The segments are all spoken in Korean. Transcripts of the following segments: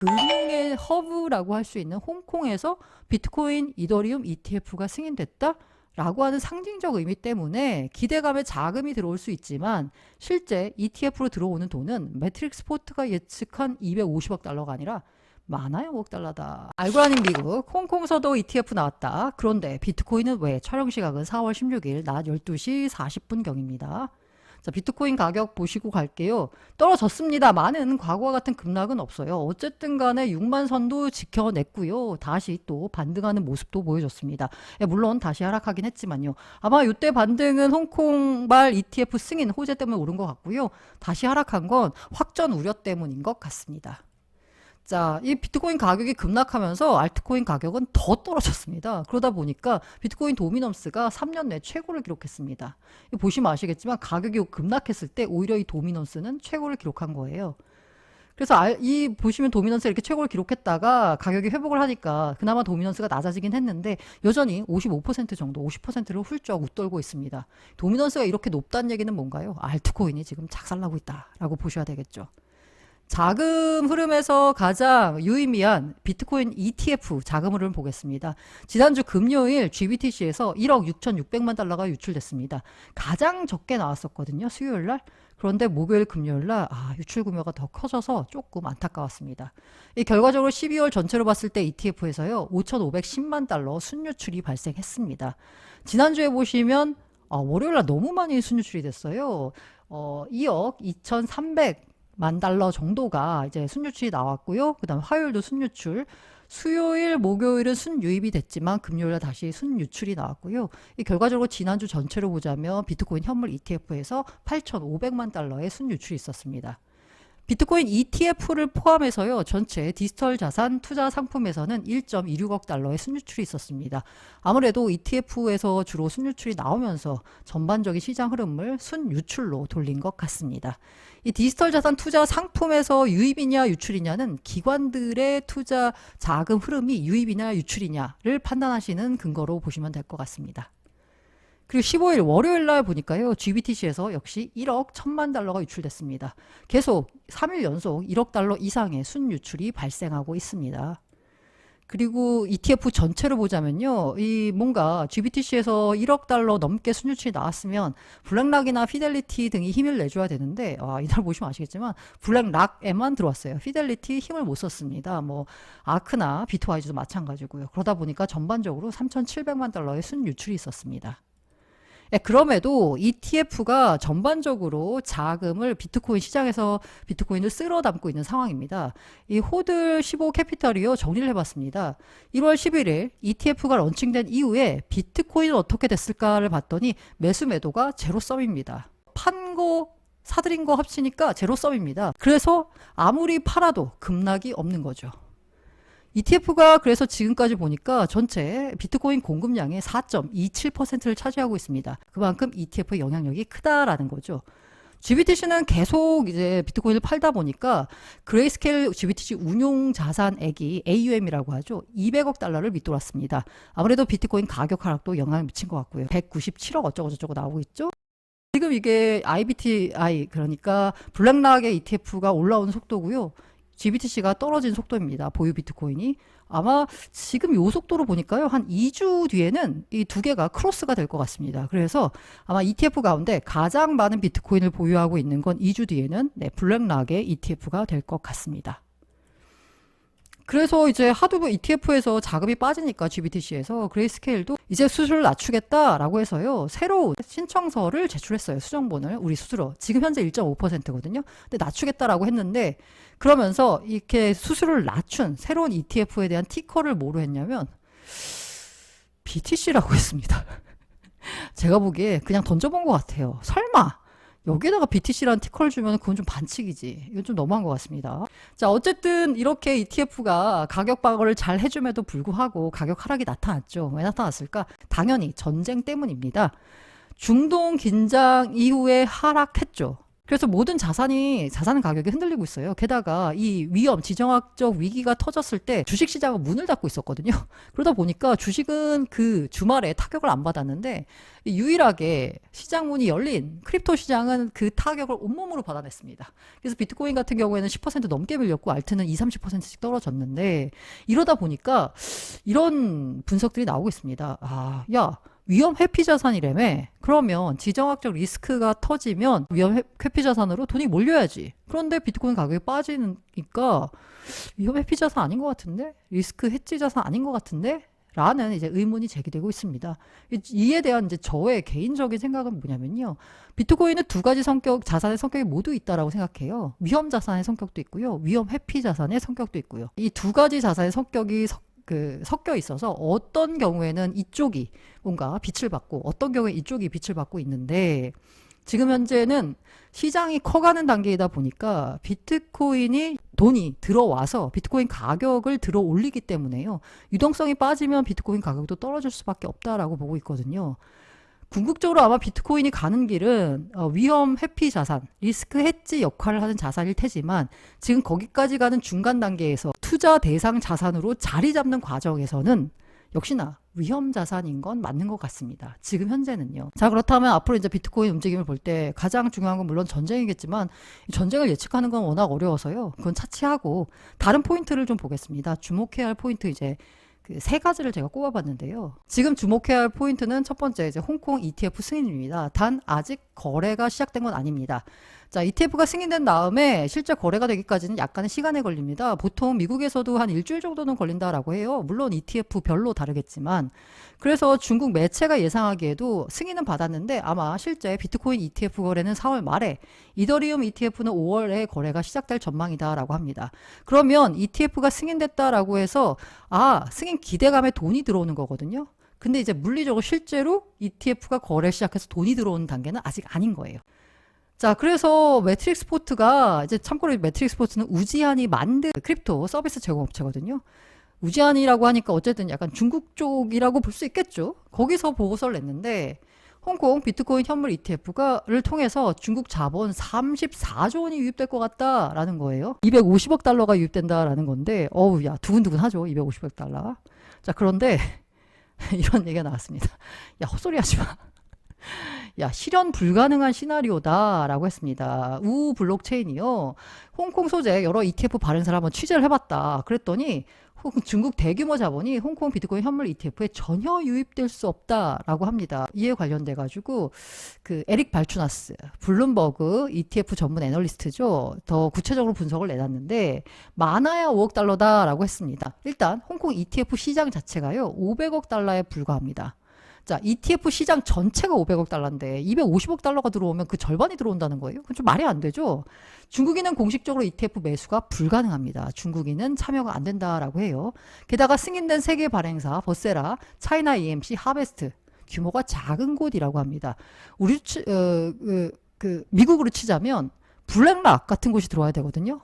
금융의 허브라고 할 수 있는 홍콩에서 비트코인, 이더리움 ETF가 승인됐다? 라고 하는 상징적 의미 때문에 기대감에 자금이 들어올 수 있지만 실제 ETF로 들어오는 돈은 매트릭스 포트가 예측한 250억 달러가 아니라 많아요, 억 달러다. 알고 아닌 미국, 홍콩서도 ETF 나왔다. 그런데 비트코인은 왜? 촬영 시각은 4월 16일 낮 12시 40분경입니다. 자, 비트코인 가격 보시고 갈게요. 떨어졌습니다만은 과거와 같은 급락은 없어요. 어쨌든 간에 6만 선도 지켜냈고요. 다시 또 반등하는 모습도 보여줬습니다. 물론 다시 하락하긴 했지만요. 아마 이때 반등은 홍콩발 ETF 승인 호재 때문에 오른 것 같고요. 다시 하락한 건 확전 우려 때문인 것 같습니다. 자, 이 비트코인 가격이 급락하면서 알트코인 가격은 더 떨어졌습니다. 그러다 보니까 비트코인 도미넌스가 3년 내 최고를 기록했습니다. 보시면 아시겠지만 가격이 급락했을 때 오히려 이 도미넌스는 최고를 기록한 거예요. 그래서 이 보시면 도미넌스 이렇게 최고를 기록했다가 가격이 회복을 하니까 그나마 도미넌스가 낮아지긴 했는데 여전히 55% 정도, 50%를 훌쩍 웃돌고 있습니다. 도미넌스가 이렇게 높다는 얘기는 뭔가요? 알트코인이 지금 작살나고 있다라고 보셔야 되겠죠. 자금 흐름에서 가장 유의미한 비트코인 ETF 자금 흐름을 보겠습니다. 지난주 금요일 GBTC에서 1억 6,600만 달러가 유출됐습니다. 가장 적게 나왔었거든요. 수요일 날. 그런데 목요일 금요일 날 유출 규모가 더 커져서 조금 안타까웠습니다. 이 결과적으로 12월 전체로 봤을 때 ETF에서요. 5,510만 달러 순유출이 발생했습니다. 지난주에 보시면 월요일 날 너무 많이 순유출이 됐어요. 2억 2,300만 달러 정도가 이제 순유출이 나왔고요. 그 다음 화요일도 순유출, 수요일, 목요일은 순유입이 됐지만 금요일에 다시 순유출이 나왔고요. 이 결과적으로 지난주 전체로 보자면 비트코인 현물 ETF에서 8,500만 달러의 순유출이 있었습니다. 비트코인 ETF를 포함해서요, 전체 디지털 자산 투자 상품에서는 1.26억 달러의 순유출이 있었습니다. 아무래도 ETF에서 주로 순유출이 나오면서 전반적인 시장 흐름을 순유출로 돌린 것 같습니다. 이 디지털 자산 투자 상품에서 유입이냐 유출이냐는 기관들의 투자 자금 흐름이 유입이냐 유출이냐를 판단하시는 근거로 보시면 될 것 같습니다. 그리고 15일 월요일 날 보니까요. GBTC에서 역시 1억 1천만 달러가 유출됐습니다. 계속 3일 연속 1억 달러 이상의 순유출이 발생하고 있습니다. 그리고 ETF 전체로 보자면요. 이 뭔가 GBTC에서 1억 달러 넘게 순유출이 나왔으면 블랙락이나 피델리티 등이 힘을 내줘야 되는데 이날 보시면 아시겠지만 블랙락에만 들어왔어요. 피델리티 힘을 못 썼습니다. 뭐 아크나 비트와이즈도 마찬가지고요. 그러다 보니까 전반적으로 3,700만 달러의 순유출이 있었습니다. 그럼에도 ETF가 전반적으로 자금을 비트코인 시장에서 비트코인을 쓸어 담고 있는 상황입니다. 이 호들 15 캐피털이요 정리를 해봤습니다. 1월 11일 ETF가 런칭된 이후에 비트코인은 어떻게 됐을까를 봤더니 매수 매도가 제로섬입니다. 판 거 사들인 거 합치니까 제로섬입니다. 그래서 아무리 팔아도 급락이 없는 거죠. ETF가 그래서 지금까지 보니까 전체 비트코인 공급량의 4.27%를 차지하고 있습니다. 그만큼 ETF의 영향력이 크다라는 거죠. GBTC는 계속 이제 비트코인을 팔다 보니까 그레이스케일 GBTC 운용 자산액이 AUM이라고 하죠. 200억 달러를 밑돌았습니다. 아무래도 비트코인 가격 하락도 영향을 미친 것 같고요. 197억 어쩌고저쩌고 나오고 있죠. 지금 이게 IBTI 그러니까 블랙락의 ETF가 올라오는 속도고요. GBTC가 떨어진 속도입니다. 보유 비트코인이. 아마 지금 요 속도로 보니까요. 한 2주 뒤에는 이 두 개가 크로스가 될 것 같습니다. 그래서 아마 ETF 가운데 가장 많은 비트코인을 보유하고 있는 건 2주 뒤에는 블랙락의 ETF가 될 것 같습니다. 그래서 이제 하도 ETF에서 자금이 빠지니까 GBTC에서 그레이스케일도 이제 수수료를 낮추겠다라고 해서요. 새로운 신청서를 제출했어요. 수정본을 우리 수수료. 지금 현재 1.5%거든요. 근데 낮추겠다라고 했는데 그러면서 이렇게 수수료를 낮춘 새로운 ETF에 대한 티커를 뭐로 했냐면 BTC라고 했습니다. 제가 보기에 그냥 던져본 것 같아요. 설마 여기에다가 BTC라는 티커를 주면 그건 좀 반칙이지. 이건 좀 너무한 것 같습니다. 자, 어쨌든 이렇게 ETF가 가격 방어를 잘 해줌에도 불구하고 가격 하락이 나타났죠. 왜 나타났을까? 당연히 전쟁 때문입니다. 중동 긴장 이후에 하락했죠. 그래서 모든 자산 가격이 흔들리고 있어요. 게다가 이 위험, 지정학적 위기가 터졌을 때 주식시장은 문을 닫고 있었거든요. 그러다 보니까 주식은 그 주말에 타격을 안 받았는데 유일하게 시장 문이 열린 크립토 시장은 그 타격을 온몸으로 받아냈습니다. 그래서 비트코인 같은 경우에는 10% 넘게 밀렸고 알트는 20, 30%씩 떨어졌는데 이러다 보니까 이런 분석들이 나오고 있습니다. 아, 야, 위험 회피 자산이라며. 그러면 지정학적 리스크가 터지면 위험 회피 자산으로 돈이 몰려야지. 그런데 비트코인 가격이 빠지니까 위험 회피 자산 아닌 것 같은데? 리스크 해지 자산 아닌 것 같은데? 라는 이제 의문이 제기되고 있습니다. 이에 대한 이제 저의 개인적인 생각은 뭐냐면요. 비트코인은 두 가지 자산의 성격이 모두 있다라고 생각해요. 위험 자산의 성격도 있고요. 위험 회피 자산의 성격도 있고요. 이 두 가지 자산의 성격이 섞여 있어서 어떤 경우에는 이쪽이 뭔가 빛을 받고 어떤 경우에 이쪽이 빛을 받고 있는데 지금 현재는 시장이 커가는 단계이다 보니까 비트코인이 돈이 들어와서 비트코인 가격을 들어 올리기 때문에요. 유동성이 빠지면 비트코인 가격도 떨어질 수밖에 없다라고 보고 있거든요. 궁극적으로 아마 비트코인이 가는 길은 위험 회피 자산, 리스크 해지 역할을 하는 자산일 테지만 지금 거기까지 가는 중간 단계에서 투자 대상 자산으로 자리 잡는 과정에서는 역시나 위험 자산인 건 맞는 것 같습니다. 지금 현재는요. 자, 그렇다면 앞으로 이제 비트코인 움직임을 볼 때 가장 중요한 건 물론 전쟁이겠지만 전쟁을 예측하는 건 워낙 어려워서요. 그건 차치하고 다른 포인트를 좀 보겠습니다. 주목해야 할 포인트 이제 그 세 가지를 제가 꼽아봤는데요. 지금 주목해야 할 포인트는 첫 번째 이제 홍콩 ETF 승인입니다. 단 아직 거래가 시작된 건 아닙니다. 자, ETF가 승인된 다음에 실제 거래가 되기까지는 약간의 시간이 걸립니다. 보통 미국에서도 한 일주일 정도는 걸린다라고 해요. 물론 ETF 별로 다르겠지만. 그래서 중국 매체가 예상하기에도 승인은 받았는데 아마 실제 비트코인 ETF 거래는 4월 말에, 이더리움 ETF는 5월에 거래가 시작될 전망이다라고 합니다. 그러면 ETF가 승인됐다라고 해서 승인 기대감에 돈이 들어오는 거거든요. 근데 이제 물리적으로 실제로 ETF가 거래 시작해서 돈이 들어오는 단계는 아직 아닌 거예요. 자, 그래서 매트릭스 포트가 이제 참고로 매트릭스 포트는 우지한이 만든 크립토 서비스 제공업체거든요. 우지한이라고 하니까 어쨌든 약간 중국 쪽이라고 볼 수 있겠죠. 거기서 보고서를 냈는데 홍콩 비트코인 현물 ETF를 통해서 중국 자본 34조 원이 유입될 것 같다라는 거예요. 250억 달러가 유입된다라는 건데 어우 야 두근두근하죠. 250억 달러. 자, 그런데 이런 얘기가 나왔습니다. 야, 헛소리 하지 마. 야, 실현 불가능한 시나리오다라고 했습니다. 우 블록체인이요. 홍콩 소재 여러 ETF 발행사를 한번 취재를 해봤다. 그랬더니 중국 대규모 자본이 홍콩 비트코인 현물 ETF에 전혀 유입될 수 없다라고 합니다. 이에 관련돼 가지고 그 에릭 발추나스 블룸버그 ETF 전문 애널리스트죠. 더 구체적으로 분석을 내놨는데 많아야 5억 달러다라고 했습니다. 일단 홍콩 ETF 시장 자체가요 500억 달러에 불과합니다. 자, ETF 시장 전체가 500억 달러인데 250억 달러가 들어오면 그 절반이 들어온다는 거예요. 그건 좀 말이 안 되죠. 중국인은 공식적으로 ETF 매수가 불가능합니다. 중국인은 참여가 안 된다라고 해요. 게다가 승인된 세계 발행사 버세라, 차이나 EMC, 하베스트 규모가 작은 곳이라고 합니다. 우리 미국으로 치자면 블랙락 같은 곳이 들어와야 되거든요.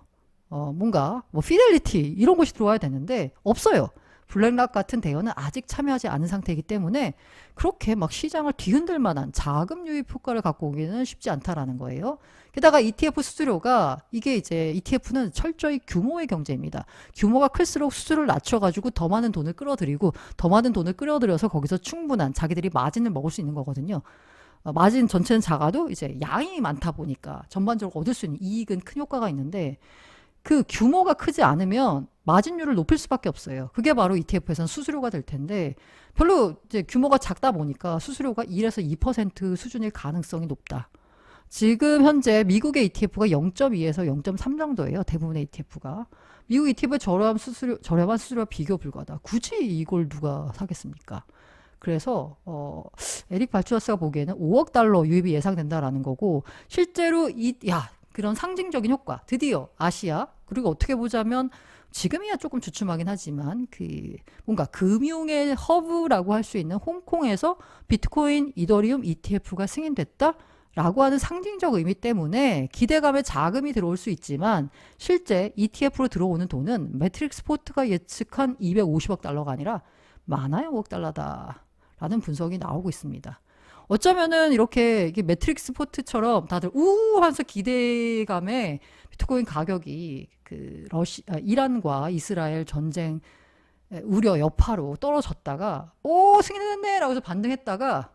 뭔가 뭐 피델리티 이런 곳이 들어와야 되는데 없어요. 블랙락 같은 대여는 아직 참여하지 않은 상태이기 때문에 그렇게 막 시장을 뒤흔들 만한 자금 유입 효과를 갖고 오기는 쉽지 않다라는 거예요. 게다가 ETF 수수료가 이게 이제 ETF는 철저히 규모의 경제입니다. 규모가 클수록 수수료를 낮춰가지고 더 많은 돈을 끌어들이고 더 많은 돈을 끌어들여서 거기서 충분한 자기들이 마진을 먹을 수 있는 거거든요. 마진 전체는 작아도 이제 양이 많다 보니까 전반적으로 얻을 수 있는 이익은 큰 효과가 있는데 그 규모가 크지 않으면 마진율을 높일 수밖에 없어요. 그게 바로 ETF에서는 수수료가 될 텐데 별로 이제 규모가 작다 보니까 수수료가 1에서 2% 수준일 가능성이 높다. 지금 현재 미국의 ETF가 0.2에서 0.3 정도예요. 대부분의 ETF가. 미국 ETF의 저렴한 수수료와 비교 불가하다. 굳이 이걸 누가 사겠습니까? 그래서 에릭 발추어스가 보기에는 5억 달러 유입이 예상된다라는 거고 실제로 그런 상징적인 효과 드디어 아시아 그리고 어떻게 보자면 지금이야 조금 주춤하긴 하지만 뭔가 금융의 허브라고 할 수 있는 홍콩에서 비트코인, 이더리움 ETF가 승인됐다라고 하는 상징적 의미 때문에 기대감에 자금이 들어올 수 있지만 실제 ETF로 들어오는 돈은 매트릭스 포트가 예측한 250억 달러가 아니라 많아야 5억 달러다라는 분석이 나오고 있습니다. 어쩌면은 이렇게 이게 매트릭스 포트처럼 다들 우우 하면서 기대감에 비트코인 가격이 이란과 이스라엘 전쟁 우려 여파로 떨어졌다가 오 승인했네 라고 해서 반등했다가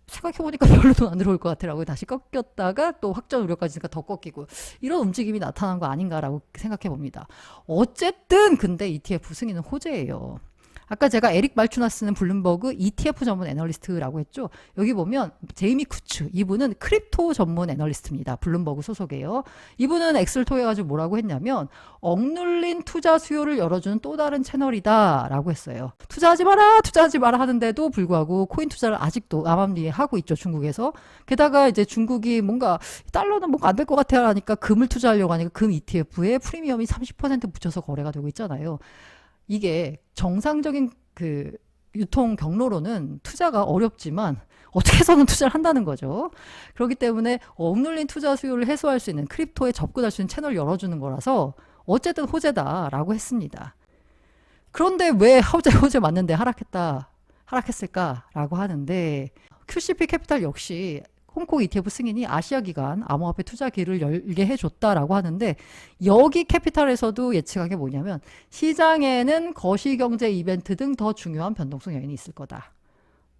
생각해보니까 별로 돈 안 들어올 것 같아라고 다시 꺾였다가 또 확전 우려까지 니까 더 꺾이고 이런 움직임이 나타난 거 아닌가라고 생각해봅니다. 어쨌든 근데 ETF 승인은 호재예요. 아까 제가 에릭 말추나스는 블룸버그 ETF 전문 애널리스트라고 했죠. 여기 보면 제이미 쿠츠 이분은 크립토 전문 애널리스트입니다. 블룸버그 소속이에요. 이분은 엑셀 통해가지고 뭐라고 했냐면 억눌린 투자 수요를 열어주는 또 다른 채널이다 라고 했어요. 투자하지 마라 하는데도 불구하고 코인 투자를 아직도 암암리에 하고 있죠. 중국에서. 게다가 이제 중국이 뭔가 달러는 뭔가 안 될 것 같아 하니까 금을 투자하려고 하니까 금 ETF에 프리미엄이 30% 붙여서 거래가 되고 있잖아요. 이게 정상적인 유통 경로로는 투자가 어렵지만 어떻게 해서는 투자를 한다는 거죠. 그렇기 때문에 억눌린 투자 수요를 해소할 수 있는 크립토에 접근할 수 있는 채널을 열어주는 거라서 어쨌든 호재다라고 했습니다. 그런데 왜 호재 맞는데 하락했을까라고 하는데 QCP 캐피탈 역시 홍콩 ETF 승인이 아시아 기관 암호화폐 투자 길을 열게 해줬다라고 하는데 여기 캐피탈에서도 예측한 게 뭐냐면 시장에는 거시경제 이벤트 등 더 중요한 변동성 요인이 있을 거다.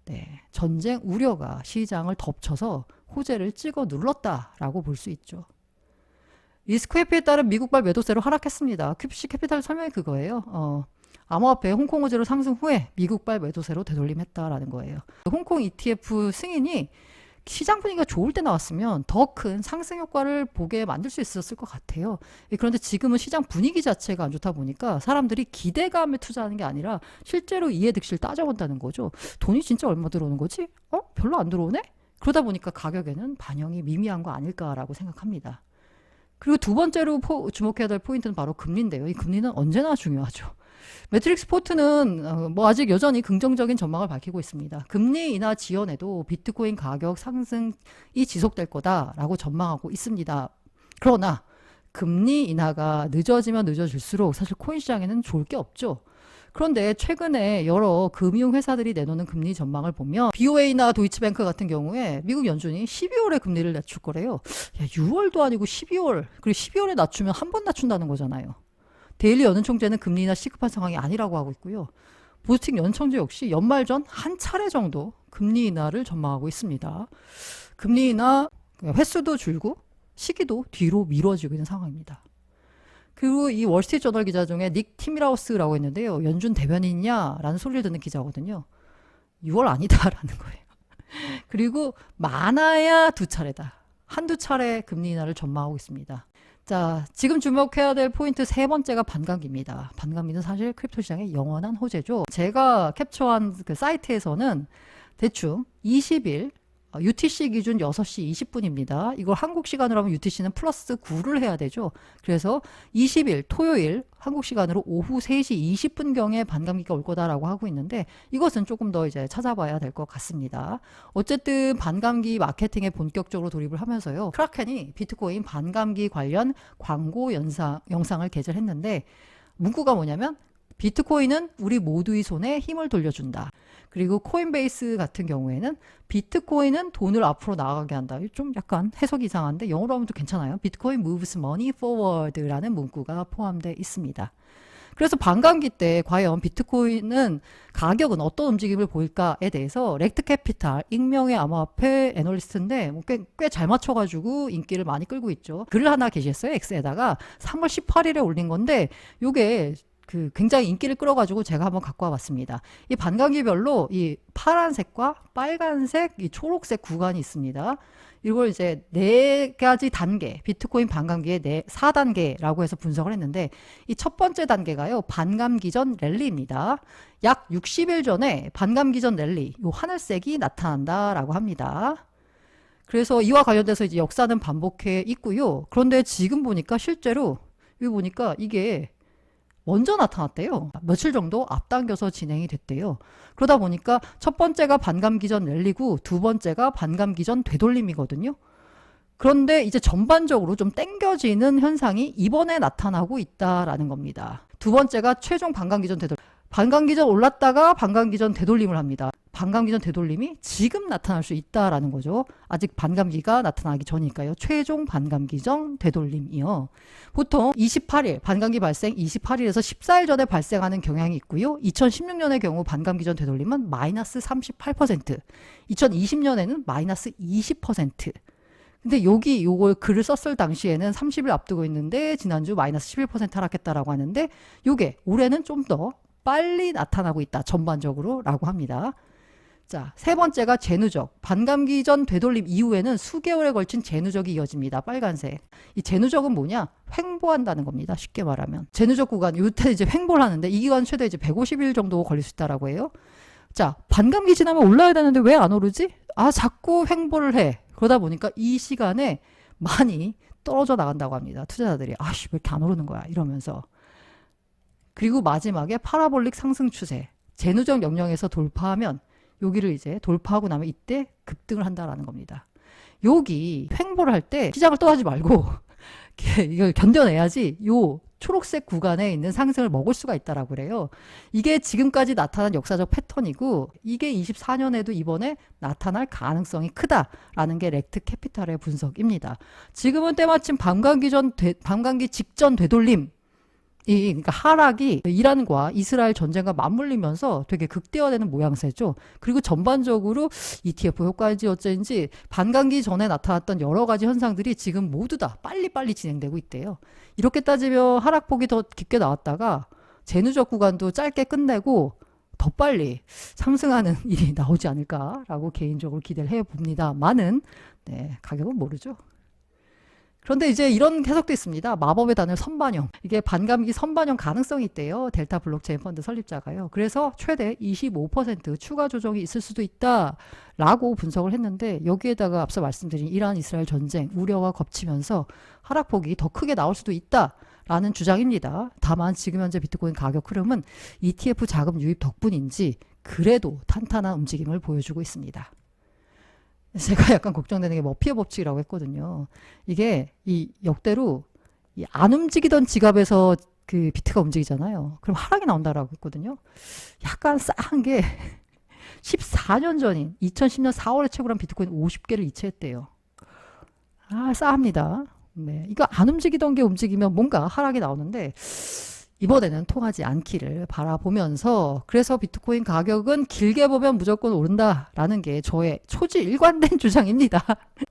네, 전쟁 우려가 시장을 덮쳐서 호재를 찍어 눌렀다라고 볼 수 있죠. 리스크 회피에 따른 미국발 매도세로 하락했습니다. QC 캐피탈 설명이 그거예요. 암호화폐 홍콩 호재로 상승 후에 미국발 매도세로 되돌림했다라는 거예요. 홍콩 ETF 승인이 시장 분위기가 좋을 때 나왔으면 더 큰 상승 효과를 보게 만들 수 있었을 것 같아요. 그런데 지금은 시장 분위기 자체가 안 좋다 보니까 사람들이 기대감에 투자하는 게 아니라 실제로 이해득실 따져본다는 거죠. 돈이 진짜 얼마 들어오는 거지? 별로 안 들어오네? 그러다 보니까 가격에는 반영이 미미한 거 아닐까라고 생각합니다. 그리고 두 번째로 주목해야 될 포인트는 바로 금리인데요. 이 금리는 언제나 중요하죠. 매트릭스 포트는 아직 여전히 긍정적인 전망을 밝히고 있습니다. 금리 인하 지연에도 비트코인 가격 상승이 지속될 거다라고 전망하고 있습니다. 그러나 금리 인하가 늦어지면 늦어질수록 사실 코인 시장에는 좋을 게 없죠. 그런데 최근에 여러 금융회사들이 내놓는 금리 전망을 보면 BOA나 도이치뱅크 같은 경우에 미국 연준이 12월에 금리를 낮출 거래요. 6월도 아니고 12월, 그리고 12월에 낮추면 한 번 낮춘다는 거잖아요. 데일리 연은총재는 금리 인하 시급한 상황이 아니라고 하고 있고요. 보스틱 연은총재 역시 연말 전 한 차례 정도 금리 인하를 전망하고 있습니다. 금리 인하 횟수도 줄고 시기도 뒤로 미뤄지고 있는 상황입니다. 그리고 이 월스트리트저널 기자 중에 닉 티밀하우스라고 했는데요. 연준 대변인이냐? 라는 소리를 듣는 기자거든요. 6월 아니다라는 거예요. 그리고 많아야 두 차례다. 한두 차례 금리 인하를 전망하고 있습니다. 자, 지금 주목해야 될 포인트 세 번째가 반감기입니다. 반감기는 사실 크립토 시장의 영원한 호재죠. 제가 캡처한 그 사이트에서는 대충 20일 UTC 기준 6시 20분입니다. 이걸 한국 시간으로 하면 UTC는 플러스 9를 해야 되죠. 그래서 20일 토요일 한국 시간으로 오후 3시 20분경에 반감기가 올 거다라고 하고 있는데 이것은 조금 더 이제 찾아봐야 될 것 같습니다. 어쨌든 반감기 마케팅에 본격적으로 돌입을 하면서요. 크라켄이 비트코인 반감기 관련 광고 영상을 게재했는데 문구가 뭐냐면 비트코인은 우리 모두의 손에 힘을 돌려준다. 그리고 코인베이스 같은 경우에는 비트코인은 돈을 앞으로 나가게 한다. 좀 약간 해석이 이상한데 영어로 하면 또 괜찮아요. 비트코인 moves money forward라는 문구가 포함되어 있습니다. 그래서 반감기 때 과연 비트코인은 가격은 어떤 움직임을 보일까에 대해서 렉트캐피탈 익명의 암호화폐 애널리스트인데 꽤 잘 맞춰가지고 인기를 많이 끌고 있죠. 글을 하나 게시했어요. X에다가 3월 18일에 올린 건데 요게 굉장히 인기를 끌어가지고 제가 한번 갖고 와봤습니다. 이 반감기별로 이 파란색과 빨간색, 이 초록색 구간이 있습니다. 이걸 이제 4가지 단계, 비트코인 반감기의 4단계라고 해서 분석을 했는데 이 첫 번째 단계가요. 반감기 전 랠리입니다. 약 60일 전에 반감기 전 랠리, 요 하늘색이 나타난다라고 합니다. 그래서 이와 관련돼서 이제 역사는 반복해 있고요. 그런데 지금 보니까 실제로 여기 보니까 이게 먼저 나타났대요. 며칠 정도 앞당겨서 진행이 됐대요. 그러다 보니까 첫 번째가 반감기 전 랠리고 두 번째가 반감기 전 되돌림이거든요. 그런데 이제 전반적으로 좀 땡겨지는 현상이 이번에 나타나고 있다라는 겁니다. 두 번째가 최종 반감기 전 되돌림. 반감기 전 올랐다가 반감기 전 되돌림을 합니다. 반감기 전 되돌림이 지금 나타날 수 있다라는 거죠. 아직 반감기가 나타나기 전이니까요. 최종 반감기 전 되돌림이요. 보통 28일, 반감기 발생 28일에서 14일 전에 발생하는 경향이 있고요. 2016년의 경우 반감기 전 되돌림은 마이너스 38%, 2020년에는 마이너스 20%. 근데 여기 요걸 글을 썼을 당시에는 30일 앞두고 있는데 지난주 마이너스 11% 하락했다라고 하는데 요게 올해는 좀 더 빨리 나타나고 있다. 전반적으로 라고 합니다. 자, 세 번째가 재누적. 반감기 전 되돌림 이후에는 수개월에 걸친 재누적이 이어집니다. 빨간색. 이 재누적은 뭐냐? 횡보한다는 겁니다. 쉽게 말하면. 재누적 구간, 이때 이제 횡보를 하는데 이 기간 최대 이제 150일 정도 걸릴 수 있다라고 해요. 자, 반감기 지나면 올라야 되는데 왜 안 오르지? 아, 자꾸 횡보를 해. 그러다 보니까 이 시간에 많이 떨어져 나간다고 합니다. 투자자들이. 아씨, 왜 이렇게 안 오르는 거야? 이러면서. 그리고 마지막에 파라볼릭 상승 추세. 재누적 영역에서 돌파하면 여기를 이제 돌파하고 나면 이때 급등을 한다라는 겁니다. 여기 횡보를 할 때 시장을 떠나지 말고 이걸 견뎌내야지 요 초록색 구간에 있는 상승을 먹을 수가 있다라고 그래요. 이게 지금까지 나타난 역사적 패턴이고 이게 24년에도 이번에 나타날 가능성이 크다라는 게 렉트 캐피탈의 분석입니다. 지금은 때마침 반감기 직전 되돌림 그러니까 하락이 이란과 이스라엘 전쟁과 맞물리면서 되게 극대화되는 모양새죠. 그리고 전반적으로 ETF 효과인지 어쩐지 반감기 전에 나타났던 여러 가지 현상들이 지금 모두 다 빨리빨리 진행되고 있대요. 이렇게 따지면 하락폭이 더 깊게 나왔다가 재누적 구간도 짧게 끝내고 더 빨리 상승하는 일이 나오지 않을까라고 개인적으로 기대를 해봅니다만은 네, 가격은 모르죠. 그런데 이제 이런 해석도 있습니다. 마법의 단어 선반영. 이게 반감기 선반영 가능성이 있대요. 델타 블록체인 펀드 설립자가요. 그래서 최대 25% 추가 조정이 있을 수도 있다라고 분석을 했는데 여기에다가 앞서 말씀드린 이란 이스라엘 전쟁 우려가 겹치면서 하락폭이 더 크게 나올 수도 있다라는 주장입니다. 다만 지금 현재 비트코인 가격 흐름은 ETF 자금 유입 덕분인지 그래도 탄탄한 움직임을 보여주고 있습니다. 제가 약간 걱정되는 게 머피의 법칙이라고 했거든요. 이게 이 역대로 안 움직이던 지갑에서 그 비트가 움직이잖아요. 그럼 하락이 나온다라고 했거든요. 약간 싸한 게 14년 전인 2010년 4월에 채굴한 비트코인 50개를 이체했대요. 아, 싸합니다. 네, 이거 안 움직이던 게 움직이면 뭔가 하락이 나오는데 이번에는 통하지 않기를 바라보면서 그래서 비트코인 가격은 길게 보면 무조건 오른다라는 게 저의 초지일관된 주장입니다.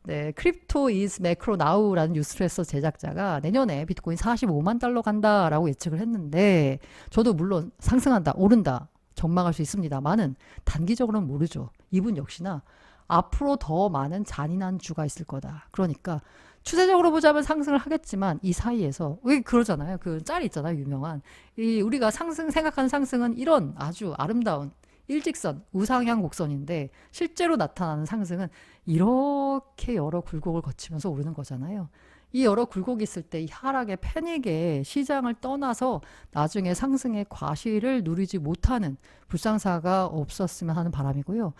네, 크립토 is macro now라는 뉴스레서 제작자가 내년에 비트코인 45만 달러 간다라고 예측을 했는데 저도 물론 상승한다, 오른다 전망할 수 있습니다만은 단기적으로는 모르죠. 이분 역시나 앞으로 더 많은 잔인한 주가 있을 거다. 그러니까 추세적으로 보자면 상승을 하겠지만 이 사이에서 왜 그러잖아요. 그 짤이 있잖아요. 유명한. 우리가 생각하는 상승은 이런 아주 아름다운 일직선, 우상향 곡선인데 실제로 나타나는 상승은 이렇게 여러 굴곡을 거치면서 오르는 거잖아요. 이 여러 굴곡이 있을 때 이 하락의 패닉에 시장을 떠나서 나중에 상승의 과실을 누리지 못하는 불상사가 없었으면 하는 바람이고요.